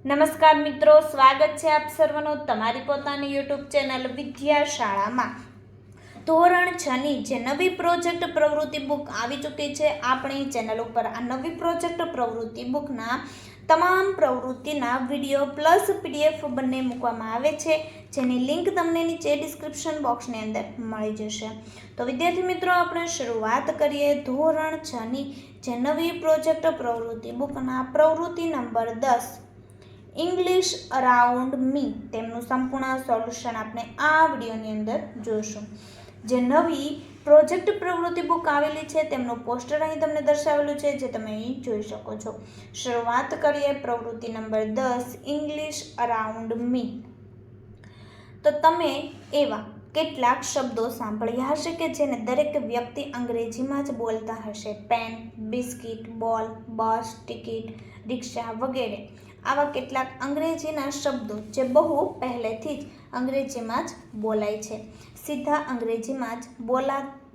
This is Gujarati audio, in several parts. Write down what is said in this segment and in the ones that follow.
નમસ્કાર મિત્રો, સ્વાગત છે આપ સર્વનું તમારી પોતાની યુટ્યુબ ચેનલ વિદ્યાશાળામાં. ધોરણ 6 ની જે નવી પ્રોજેક્ટ પ્રવૃત્તિ બુક આવી ચૂકી છે આપણી ચેનલ ઉપર, આ નવી પ્રોજેક્ટ પ્રવૃત્તિ બુકના તમામ પ્રવૃત્તિના વિડીયો પ્લસ પીડીએફ બંને મૂકવામાં આવે છે, જેની લિંક તમને નીચે ડિસ્ક્રિપ્શન બોક્સની અંદર મળી જશે. તો વિદ્યાર્થી મિત્રો, આપણે શરૂઆત કરીએ ધોરણ 6 ની જે નવી પ્રોજેક્ટ પ્રવૃત્તિ બુકના પ્રવૃત્તિ નંબર 10 ઇંગ્લિશ અરાઉન્ડ મી, તેમનું સંપૂર્ણ સોલ્યુશન આપણે આ વિડીયોની અંદર જોઈશું. જે નવી પ્રોજેક્ટ પ્રવૃત્તિ બુક આવેલી છે તેમનું પોસ્ટર અહીં તમને દર્શાવેલું છે, જે તમે અહીં જોઈ શકો છો. શરૂઆત કરીએ પ્રવૃત્તિ નંબર 10 ઇંગ્લિશ અરાઉન્ડ મી. તો તમે એવા કેટલાક શબ્દો સાંભળ્યા હશે કે જેને દરેક વ્યક્તિ અંગ્રેજીમાં જ બોલતા હશે. પેન, બિસ્કિટ, બોલ, બસ, ટિકિટ, રિક્ષા વગેરે. આવા કેટલાક અંગ્રેજીના શબ્દો જે બહુ પહેલેથી જ અંગ્રેજીમાં જ બોલાય છે, સીધા અંગ્રેજીમાં જ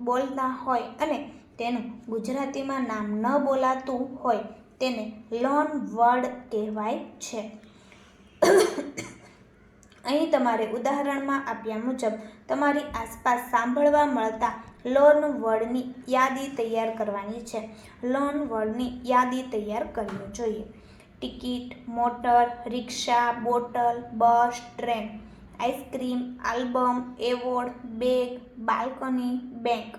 બોલતા હોય અને તેનું ગુજરાતીમાં નામ ન બોલાતું હોય તેને લોન વર્ડ કહેવાય છે. અહીં તમારે ઉદાહરણમાં આપ્યા મુજબ તમારી આસપાસ સાંભળવા મળતા લોન વર્ડની યાદી તૈયાર કરવાની છે. લોન વર્ડની યાદી તૈયાર કરવી જોઈએ. Ticket, motor, rickshaw, bottle, bus, train, ice cream, album, award, bag, balcony, bank.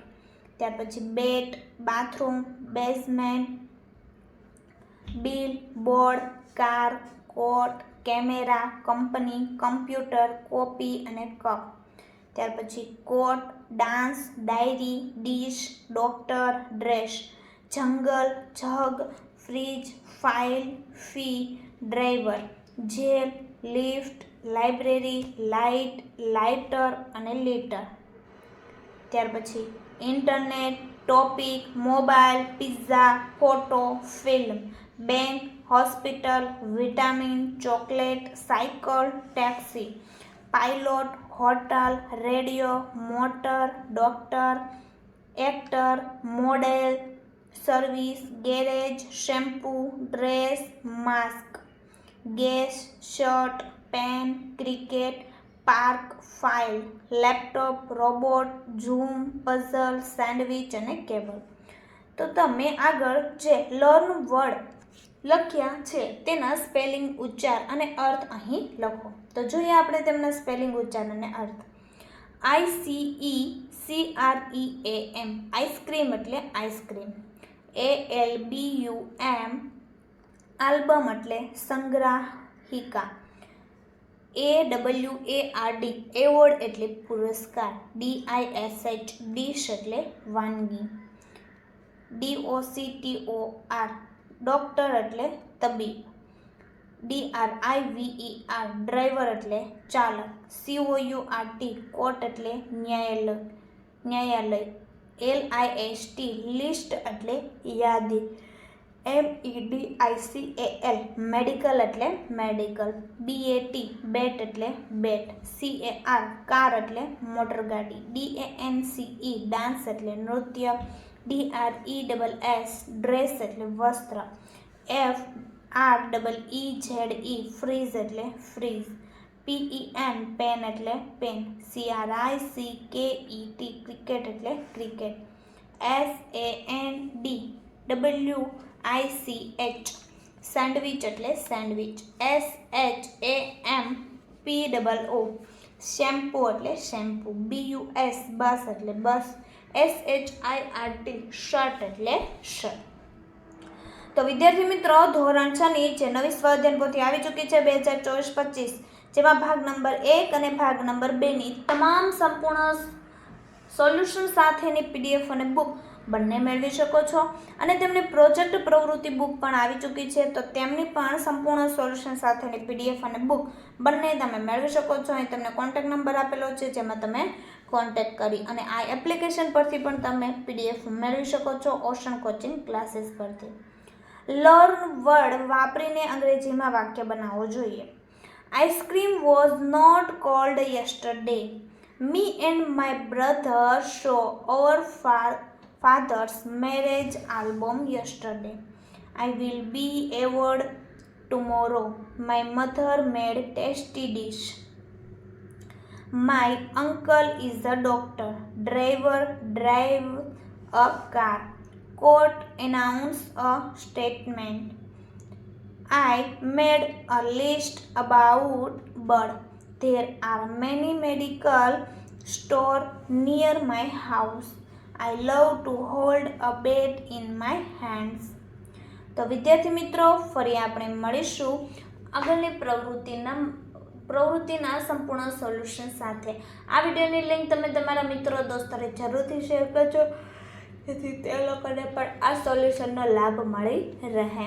ત્યાર પછી bat, bathroom, basement, bill, board, car, coat, camera, company, computer, copy અને કપ. ત્યાર પછી coat, dance, diary, dish, doctor, dress, jungle, jug, fridge, file, fee, driver, jail, lift, library, light, lighter અને લીટર. ત્યાર પછી internet, topic, mobile, pizza, photo, film, bank, hospital, vitamin, chocolate, cycle, taxi, pilot, hotel, radio, motor, doctor, actor, model, service, garage, shampoo, dress, mask, gas, shirt, pen, cricket, park, file, laptop, robot, zoom, puzzle, sandwich અને કેબલ. તો તમે આગળ જે લર્ન વર્ડ લખ્યા છે તેના સ્પેલિંગ, ઉચ્ચાર અને અર્થ અહીં લખો. તો જોઈએ આપણે તેમના સ્પેલિંગ, ઉચ્ચાર અને અર્થ. ICECREAM, આઈસ્ક્રીમ એટલે આઈસ્ક્રીમ. ALBUM, આલ્બમ એટલે સંગ્રાહિકા. AWARD, એવોર્ડ એટલે પુરસ્કાર. DISH, ડીશ એટલે વાનગી. DOCTOR, ડોક્ટર એટલે તબીબ. DRIVER, ડ્રાઈવર એટલે ચાલક. COURT, કોર્ટ એટલે ન્યાયાલય. LIST, લિસ્ટ એટલે યાદી. MEDICAL, મેડિકલ એટલે મેડિકલ. BAT, બેટ એટલે બેટ. CAR, કાર એટલે મોટરગાડી. DANCE, ડાન્સ એટલે નૃત્ય. DRESS, ડ્રેસ એટલે વસ્ત્ર. FREEZE, ફ્રીઝ એટલે ફ્રીઝ. PEN, પેન એટલે પેન. CRICKET, ક્રિકેટ એટલે ક્રિકેટ. SANDWICH, સેન્ડવિચ એટલે સેન્ડવિચ. SHAMPOO, શેમ્પૂ એટલે શેમ્પૂ. BUS, બસ એટલે બસ. SHIRT, શર્ટ એટલે શર્ટ. તો વિદ્યાર્થી મિત્રો, ધોરણ 6 ની જે નવી સ્વાધ્યાય પોથી આવી ચૂકી છે 2024-25, જેમાં ભાગ નંબર 1 અને ભાગ નંબર 2 ની તમામ સંપૂર્ણ સોલ્યુશન સાથેની પીડીએફ અને બુક બંને મેળવી શકો છો. અને તેમની પ્રોજેક્ટ પ્રવૃત્તિ બુક પણ આવી ચૂકી છે, તો તેમની પણ સંપૂર્ણ સોલ્યુશન સાથેની પીડીએફ અને બુક બંને તમે મેળવી શકો છો. અહીં તમને કોન્ટેક્ટ નંબર આપેલો છે, જેમાં તમે કોન્ટેક્ટ કરી અને આ એપ્લિકેશન પરથી પણ તમે પીડીએફ મેળવી શકો છો, ઓશન કોચિંગ ક્લાસીસ પરથી. લર્ન વર્ડ વાપરીને અંગ્રેજીમાં વાક્ય બનાવવો જોઈએ. Ice cream was not cold yesterday. Me and my brother saw our father's marriage album yesterday. I will be award tomorrow. My mother made tasty dish. My uncle is a doctor. Driver drive a car. Court announce a statement. I made a list about bird. There are many medical stores near my house. I love to hold a bat in my hands. તો વિદ્યાર્થી મિત્રો, ફરી આપણે મળીશું આગળની પ્રવૃત્તિના સંપૂર્ણ સોલ્યુશન સાથે. આ વિડીયોની લિંક તમે તમારા મિત્રો દોસ્તોને જરૂરથી શેર કરજો, જેથી તે લોકોને પણ આ સોલ્યુશનનો લાભ મળી રહે.